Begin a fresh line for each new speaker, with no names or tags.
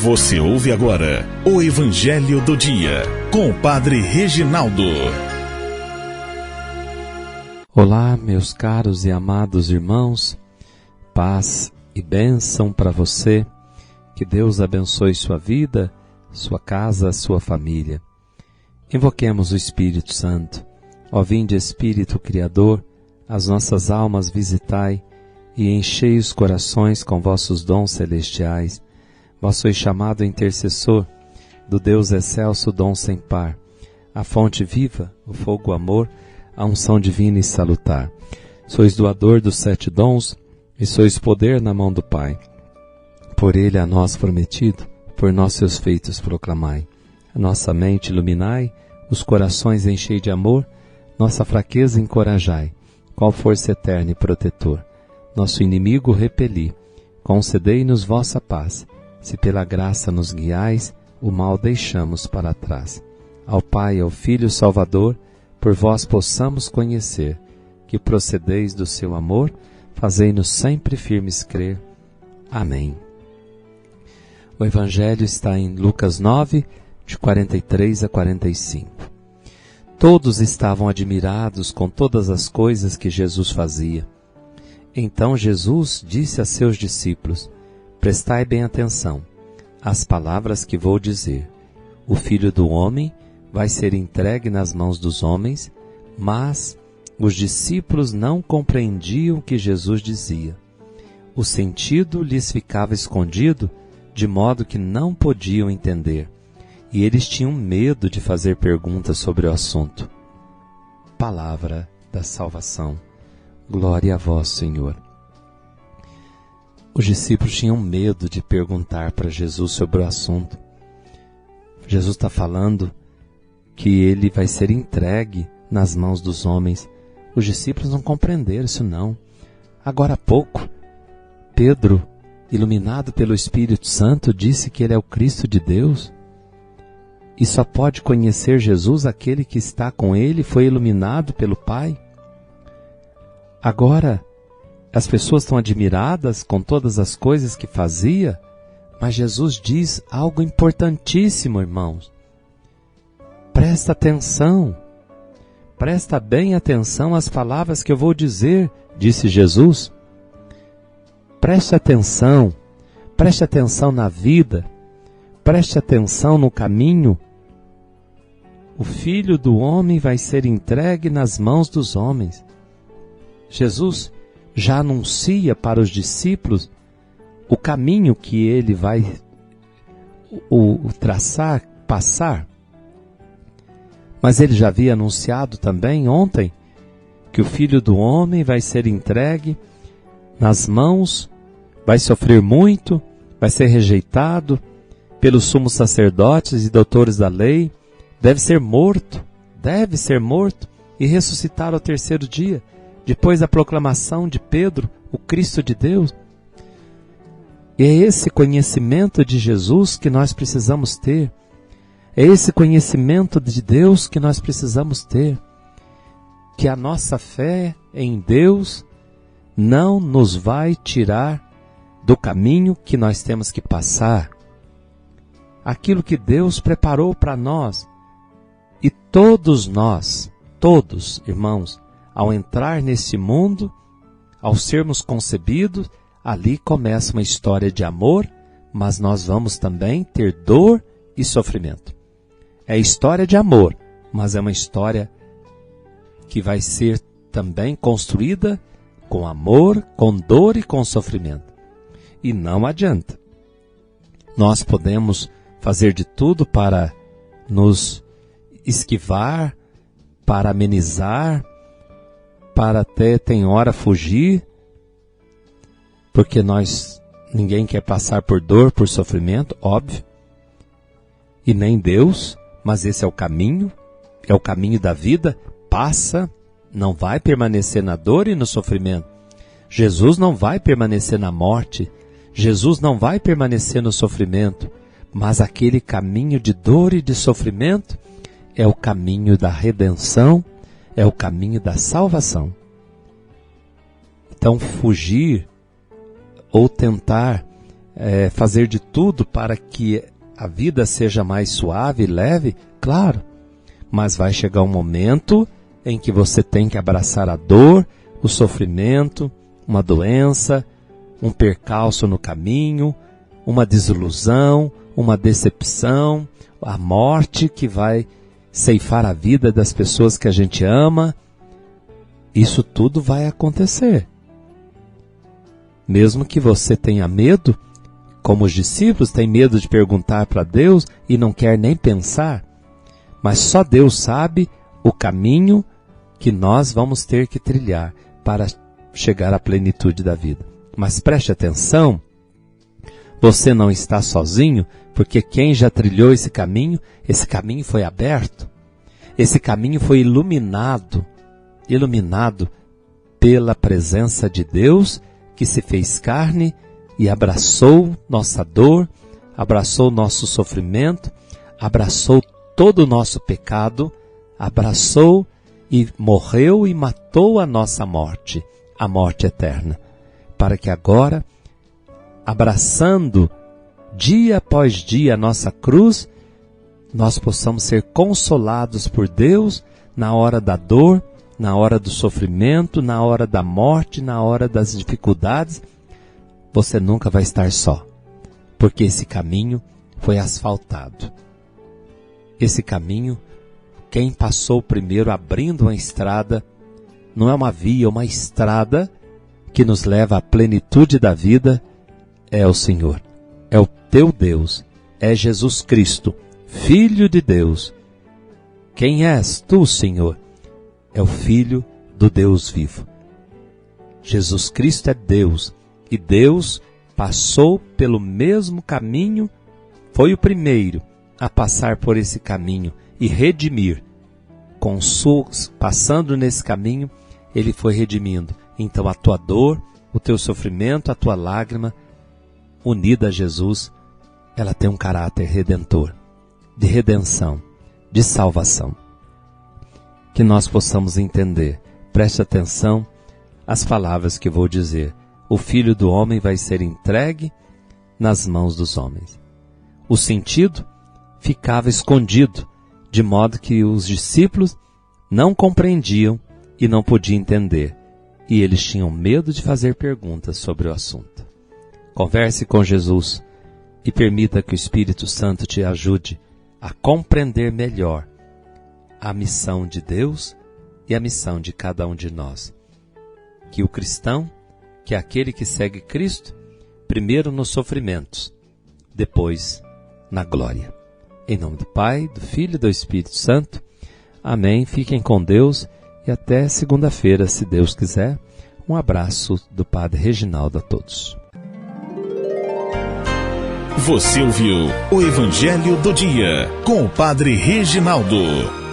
Você ouve agora o Evangelho do Dia, com o Padre Reginaldo.
Olá, meus caros e amados irmãos, paz e bênção para você, que Deus abençoe sua vida, sua casa, sua família. Invoquemos o Espírito Santo. Ó vinde Espírito Criador, as nossas almas visitai e enchei os corações com vossos dons celestiais. Vós sois chamado intercessor do Deus excelso, dom sem par, a fonte viva, o fogo amor, a unção divina e salutar. Sois doador dos 7 dons e sois poder na mão do Pai. Por ele a nós prometido, por nós seus feitos proclamai. A nossa mente iluminai, os corações enchei de amor, nossa fraqueza encorajai, qual força eterna e protetor. Nosso inimigo repeli, concedei-nos vossa paz. Se pela graça nos guiais, o mal deixamos para trás. Ao Pai, ao Filho Salvador, por vós possamos conhecer, que procedeis do seu amor, fazei-nos sempre firmes crer. Amém. O Evangelho está em Lucas 9, de 43 a 45. Todos estavam admirados com todas as coisas que Jesus fazia. Então Jesus disse a seus discípulos: prestai bem atenção às palavras que vou dizer. O Filho do Homem vai ser entregue nas mãos dos homens, mas os discípulos não compreendiam o que Jesus dizia. O sentido lhes ficava escondido, de modo que não podiam entender, e eles tinham medo de fazer perguntas sobre o assunto. Palavra da salvação. Glória a vós, Senhor. Os discípulos tinham medo de perguntar para Jesus sobre o assunto. Jesus está falando que ele vai ser entregue nas mãos dos homens. Os discípulos não compreenderam isso não. Agora há pouco, Pedro, iluminado pelo Espírito Santo, disse que ele é o Cristo de Deus. E só pode conhecer Jesus aquele que está com ele, foi iluminado pelo Pai. Agora, as pessoas estão admiradas com todas as coisas que fazia, mas Jesus diz algo importantíssimo, irmãos. Presta atenção, presta bem atenção às palavras que eu vou dizer, disse Jesus. Preste atenção na vida, preste atenção no caminho. O Filho do Homem vai ser entregue nas mãos dos homens. Jesus já anuncia para os discípulos o caminho que ele vai traçar, passar. Mas ele já havia anunciado também ontem que o Filho do Homem vai ser entregue nas mãos, vai sofrer muito, vai ser rejeitado pelos sumos sacerdotes e doutores da lei, deve ser morto e ressuscitar ao 3º dia, depois da proclamação de Pedro, o Cristo de Deus. E é esse conhecimento de Jesus que nós precisamos ter. É esse conhecimento de Deus que nós precisamos ter. Que a nossa fé em Deus não nos vai tirar do caminho que nós temos que passar. Aquilo que Deus preparou para nós. E todos nós, todos, irmãos, ao entrar nesse mundo, ao sermos concebidos, ali começa uma história de amor, mas nós vamos também ter dor e sofrimento. É história de amor, mas é uma história que vai ser também construída com amor, com dor e com sofrimento. E não adianta. Nós podemos fazer de tudo para nos esquivar, para amenizar, para até, tem hora, fugir, porque ninguém quer passar por dor, por sofrimento, óbvio, e nem Deus, mas esse é o caminho da vida, passa, não vai permanecer na dor e no sofrimento. Jesus não vai permanecer na morte, Jesus não vai permanecer no sofrimento, mas aquele caminho de dor e de sofrimento é o caminho da redenção, é o caminho da salvação. Então, fugir ou tentar fazer de tudo para que a vida seja mais suave e leve? Claro, mas vai chegar um momento em que você tem que abraçar a dor, o sofrimento, uma doença, um percalço no caminho, uma desilusão, uma decepção, a morte que vai ceifar a vida das pessoas que a gente ama. Isso tudo vai acontecer. Mesmo que você tenha medo, como os discípulos têm medo de perguntar para Deus e não quer nem pensar, mas só Deus sabe o caminho que nós vamos ter que trilhar para chegar à plenitude da vida. Mas preste atenção, você não está sozinho, porque quem já trilhou esse caminho foi aberto, esse caminho foi iluminado pela presença de Deus, que se fez carne e abraçou nossa dor, abraçou nosso sofrimento, abraçou todo o nosso pecado, abraçou e morreu e matou a nossa morte, a morte eterna, para que agora, abraçando dia após dia a nossa cruz, nós possamos ser consolados por Deus na hora da dor, na hora do sofrimento, na hora da morte, na hora das dificuldades. Você nunca vai estar só, porque esse caminho foi asfaltado. Esse caminho, quem passou primeiro abrindo uma estrada, não é uma via, uma estrada que nos leva à plenitude da vida, é o Senhor, é o teu Deus, é Jesus Cristo, Filho de Deus. Quem és tu, Senhor? É o Filho do Deus vivo. Jesus Cristo é Deus, e Deus passou pelo mesmo caminho, foi o primeiro a passar por esse caminho e redimir. Passando nesse caminho, Ele foi redimindo. Então a tua dor, o teu sofrimento, a tua lágrima, unida a Jesus, ela tem um caráter redentor, de redenção, de salvação. Que nós possamos entender, preste atenção às palavras que vou dizer. O Filho do Homem vai ser entregue nas mãos dos homens. O sentido ficava escondido, de modo que os discípulos não compreendiam e não podiam entender, e eles tinham medo de fazer perguntas sobre o assunto. Converse com Jesus e permita que o Espírito Santo te ajude a compreender melhor a missão de Deus e a missão de cada um de nós. Que o cristão, que é aquele que segue Cristo, primeiro nos sofrimentos, depois na glória. Em nome do Pai, do Filho e do Espírito Santo. Amém. Fiquem com Deus e até segunda-feira, se Deus quiser. Um abraço do Padre Reginaldo a todos.
Você ouviu o Evangelho do Dia com o Padre Reginaldo.